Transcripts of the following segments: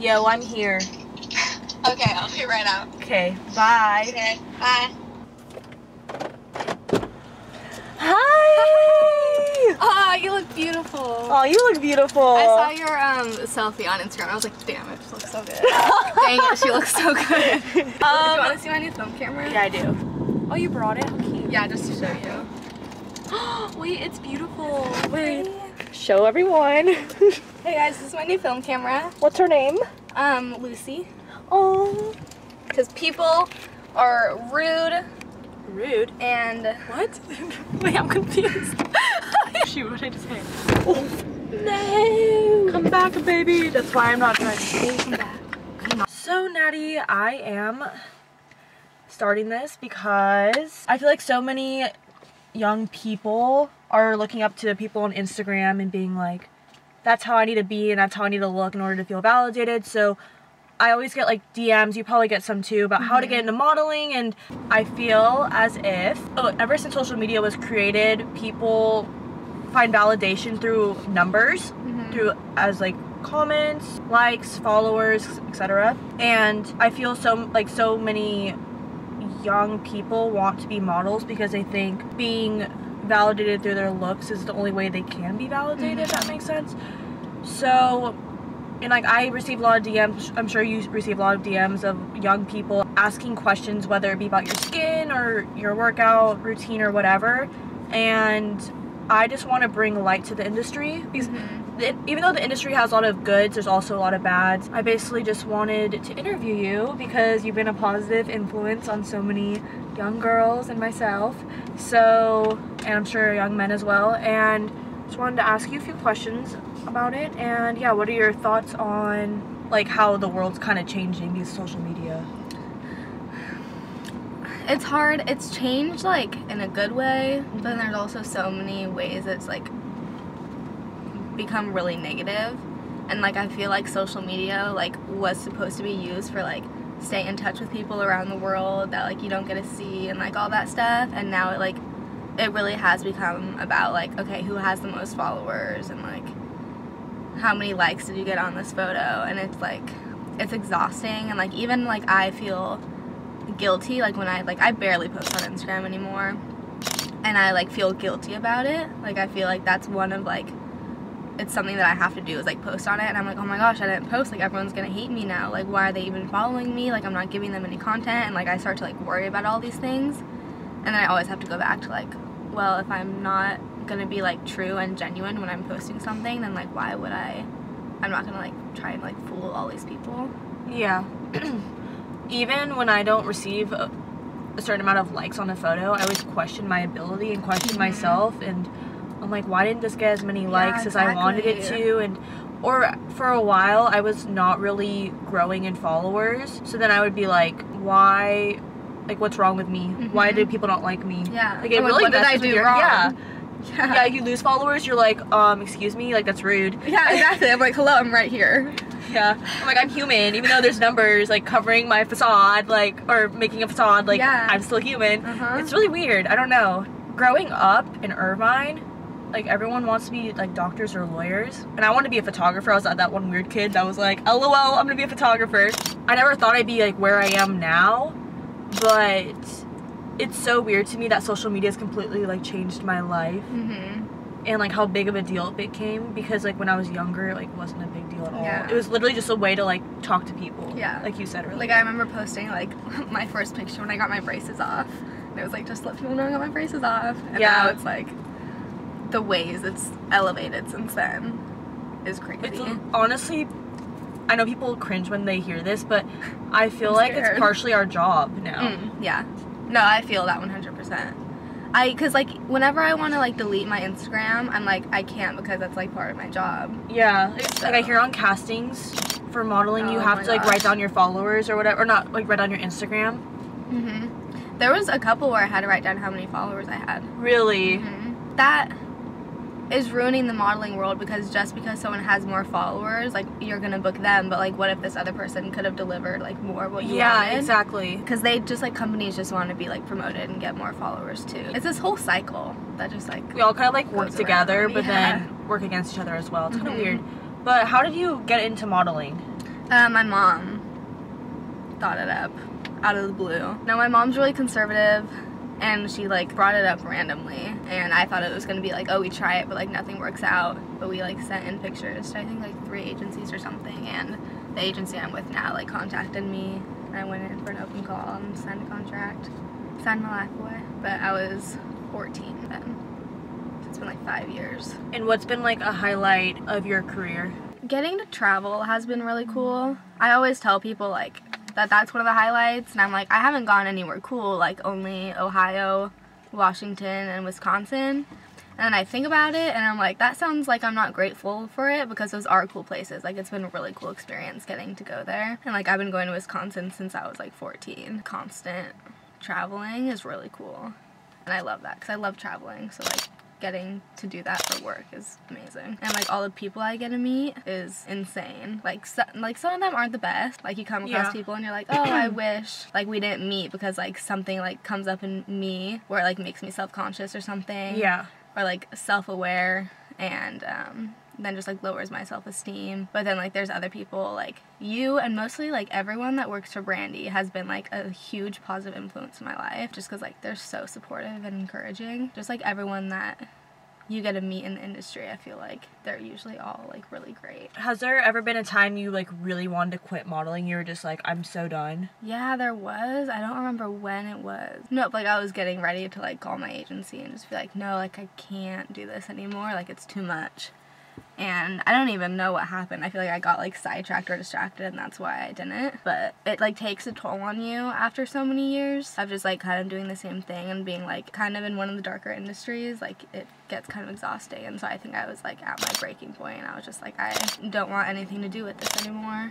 Yo, I'm here. Okay, I'll be right out. Okay, bye. Okay, bye. Hi! Oh, you look beautiful. Oh, you look beautiful. I saw your selfie on Instagram. I was like, damn, it just looks so good. Dang it, she looks so good. Do you want to see my new film camera? Yeah, I do. Oh, you brought it? How cute. Yeah, just to show you. Wait, it's beautiful. Wait. Show everyone. Hey guys, this is my new film camera. What's her name? Lucy. Oh. Because people are rude. Rude? And... What? Wait, I'm confused. Shoot, what did I just say? Oh. No. Come back, baby. That's why I'm not trying to say come back. Come on. So, Natty, I am starting this because I feel like so many young people are looking up to people on Instagram and being like, that's how I need to be and that's how I need to look in order to feel validated. So I always get like DMs, you probably get some too, about how to get into modeling, and I feel as if ever since social media was created, people find validation through numbers, through as like comments, likes, followers, etc. And I feel so many young people want to be models because they think being validated through their looks is the only way they can be validated, if that makes sense. So, and like I receive a lot of DMs, I'm sure you receive a lot of DMs of young people asking questions, whether it be about your skin or your workout routine or whatever, and I just want to bring light to the industry because even though the industry has a lot of goods, there's also a lot of bads. I basically just wanted to interview you because you've been a positive influence on so many young girls and myself, so, and I'm sure young men as well, and just wanted to ask you a few questions about it. And yeah, what are your thoughts on like how the world's kind of changing these social media? It's hard. It's changed like in a good way, but then there's also so many ways it's like become really negative. And like I feel like social media like was supposed to be used for like stay in touch with people around the world that like you don't get to see and like all that stuff, and now it really has become about like, okay, who has the most followers and like how many likes did you get on this photo, and it's like it's exhausting. And like even like I feel guilty like when I barely post on Instagram anymore, and I like feel guilty about it. Like I feel like that's one of like, it's something that I have to do is like post on it, and I'm like, oh my gosh, I didn't post, like everyone's gonna hate me now, like why are they even following me, like I'm not giving them any content, and like I start to like worry about all these things, and then I always have to go back to like, well, if I'm not gonna be like true and genuine when I'm posting something, then like why would I'm not gonna like try and like fool all these people. Yeah. Even when I don't receive a certain amount of likes on a photo, I always question my ability and question myself, and I'm like, why didn't this get as many likes as I wanted it to? And or for a while I was not really growing in followers, so then I would be like, why, like what's wrong with me? Why do people not like me? Yeah, like it really what did I do wrong? Yeah, you lose followers, you're like, excuse me, like that's rude. Yeah, exactly. I'm like, hello, I'm right here. Yeah, I'm like, I'm human, even though there's numbers like covering my facade, like, or making a facade, like I'm still human. It's really weird. I don't know. Growing up in Irvine, like everyone wants to be like doctors or lawyers, and I wanted to be a photographer. I was that one weird kid that was like, LOL, I'm gonna be a photographer. I never thought I'd be like where I am now, but it's so weird to me that social media has completely like changed my life. And like how big of a deal it became, because like when I was younger it like wasn't a big deal at all. It was literally just a way to like talk to people, like you said earlier. Like I remember posting like my first picture when I got my braces off, and it was like, just let people know I got my braces off, and now it's like the ways it's elevated since then is crazy. It's honestly, I know people cringe when they hear this, but I feel like it's partially our job now. Yeah, no, I feel that 100%. Cause like whenever I want to like delete my Instagram, I'm like, I can't, because that's like part of my job. Yeah, so. Like I hear on castings for modeling, you have to like write down your followers or whatever, or not like write down your Instagram. There was a couple where I had to write down how many followers I had. Really? That is ruining the modeling world, because just because someone has more followers, like you're gonna book them, but like what if this other person could have delivered like more what you wanted? Yeah, exactly. Because they just like, companies just want to be like promoted and get more followers too. It's this whole cycle that just like we all kind of like work together, but then work against each other as well. It's kind of weird. But how did you get into modeling? My mom thought it up out of the blue. Now my mom's really conservative, and she like brought it up randomly, and I thought it was gonna be like, oh, we try it but like nothing works out, but we like sent in pictures to I think like 3 agencies or something, and the agency I'm with now like contacted me, and I went in for an open call and signed a contract, signed my life away. But I was 14 then, so it's been like 5 years. And what's been like a highlight of your career? Getting to travel has been really cool. I always tell people like that's one of the highlights, and I'm like, I haven't gone anywhere cool, like only Ohio, Washington, and Wisconsin. And then I think about it and I'm like, that sounds like I'm not grateful for it, because those are cool places. Like, it's been a really cool experience getting to go there. And like, I've been going to Wisconsin since I was like 14. Constant traveling is really cool, and I love that because I love traveling. So like, getting to do that for work is amazing. And like, all the people I get to meet is insane. Like, some of them aren't the best. Like, you come across people and you're like, oh, I wish like we didn't meet, because like something like comes up in me where it like makes me self-conscious or something. Yeah. Or like self-aware, and then just like lowers my self-esteem. But then like, there's other people like you, and mostly like everyone that works for Brandy has been like a huge positive influence in my life, just because like they're so supportive and encouraging. Just like everyone that you get to meet in the industry, I feel like they're usually all like really great. Has there ever been a time you like really wanted to quit modeling? You were just like, I'm so done? Yeah, there was. I don't remember when it was. Nope, like I was getting ready to like call my agency and just be like, no, like I can't do this anymore, like it's too much. And I don't even know what happened. I feel like I got like sidetracked or distracted, and that's why I didn't. But it like takes a toll on you after so many years of just like kind of doing the same thing and being like kind of in one of the darker industries. Like, it gets kind of exhausting. And so I think I was like at my breaking point, and I was just like, I don't want anything to do with this anymore.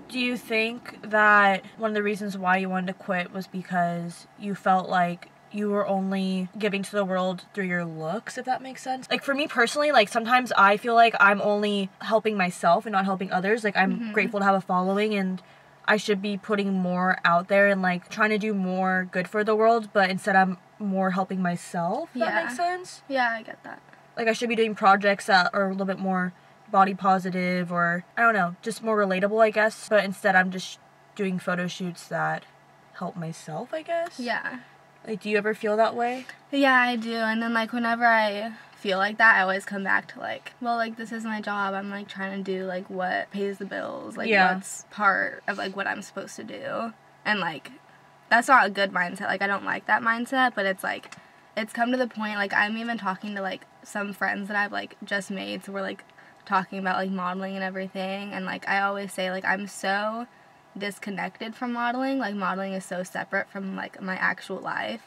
Do you think that one of the reasons why you wanted to quit was because you felt like you were only giving to the world through your looks, if that makes sense? Like, for me personally, like, sometimes I feel like I'm only helping myself and not helping others. Like, I'm grateful to have a following, and I should be putting more out there and, like, trying to do more good for the world, but instead I'm more helping myself, if that makes sense? Yeah, I get that. Like, I should be doing projects that are a little bit more body positive, or, I don't know, just more relatable, I guess. But instead I'm just doing photo shoots that help myself, I guess? Yeah. Like, do you ever feel that way? Yeah, I do. And then, like, whenever I feel like that, I always come back to, like, well, like, this is my job. I'm, like, trying to do, like, what pays the bills. Like, what's part of, like, what I'm supposed to do. And, like, that's not a good mindset. Like, I don't like that mindset, but it's, like, it's come to the point, like, I'm even talking to, like, some friends that I've, like, just made. So we're, like, talking about, like, modeling and everything. And, like, I always say, like, I'm so disconnected from modeling. Like, modeling is so separate from like my actual life,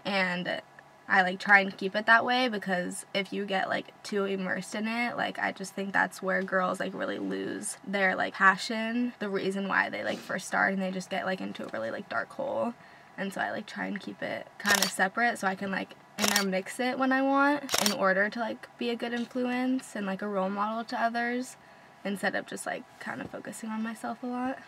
and I like try and keep it that way, because if you get like too immersed in it, like I just think that's where girls like really lose their like passion, the reason why they like first start, and they just get like into a really like dark hole. And so I like try and keep it kind of separate, so I can like intermix it when I want, in order to like be a good influence and like a role model to others, instead of just like kind of focusing on myself a lot.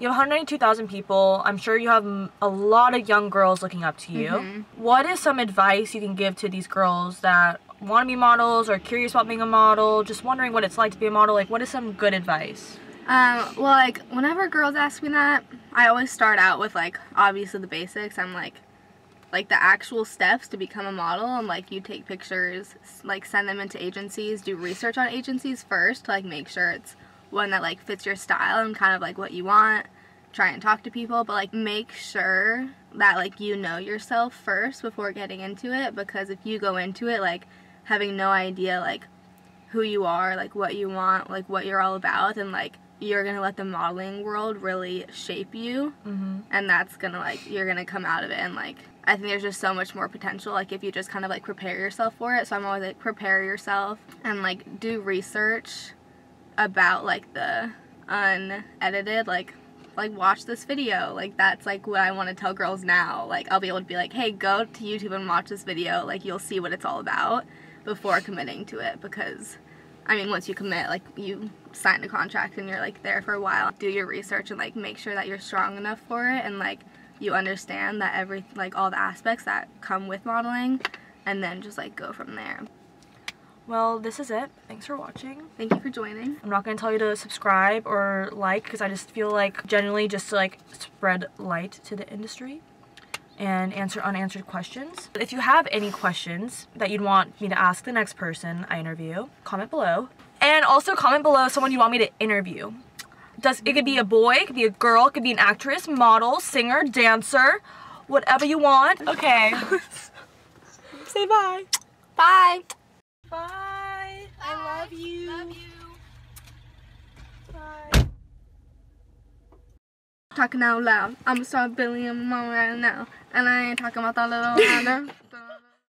You have 192,000 people. I'm sure you have a lot of young girls looking up to you. What is some advice you can give to these girls that want to be models, or curious about being a model, just wondering what it's like to be a model? Like, what is some good advice? Well, like, whenever girls ask me that, I always start out with, like, obviously the basics. I'm like the actual steps to become a model, and like, you take pictures, like, send them into agencies, do research on agencies first to like make sure it's one that like fits your style and kind of like what you want. Try and talk to people, but like make sure that like you know yourself first before getting into it, because if you go into it like having no idea like who you are, like what you want, like what you're all about, then like you're gonna let the modeling world really shape you, and that's gonna like, you're gonna come out of it, and like I think there's just so much more potential like if you just kind of like prepare yourself for it. So I'm always like, prepare yourself and like do research about like the unedited, like watch this video. Like, that's like what I want to tell girls now. Like, I'll be able to be like, hey, go to YouTube and watch this video, like you'll see what it's all about, before committing to it. Because I mean, once you commit, like you sign a contract and you're like there for a while. Do your research and like make sure that you're strong enough for it, and like you understand that like all the aspects that come with modeling, and then just like go from there. well, this is it. Thanks for watching. Thank you for joining. I'm not going to tell you to subscribe or like because I just feel like genuinely just to like spread light to the industry and answer unanswered questions. If you have any questions that you'd want me to ask the next person I interview, comment below. And also comment below someone you want me to interview. It could be a boy, it could be a girl, it could be an actress, model, singer, dancer, whatever you want. Okay. Say bye. Bye. Bye. I love you. Love you. Bye. Talking out loud. I'm gonna start billing my mom right now. And I ain't talking about that little Honda.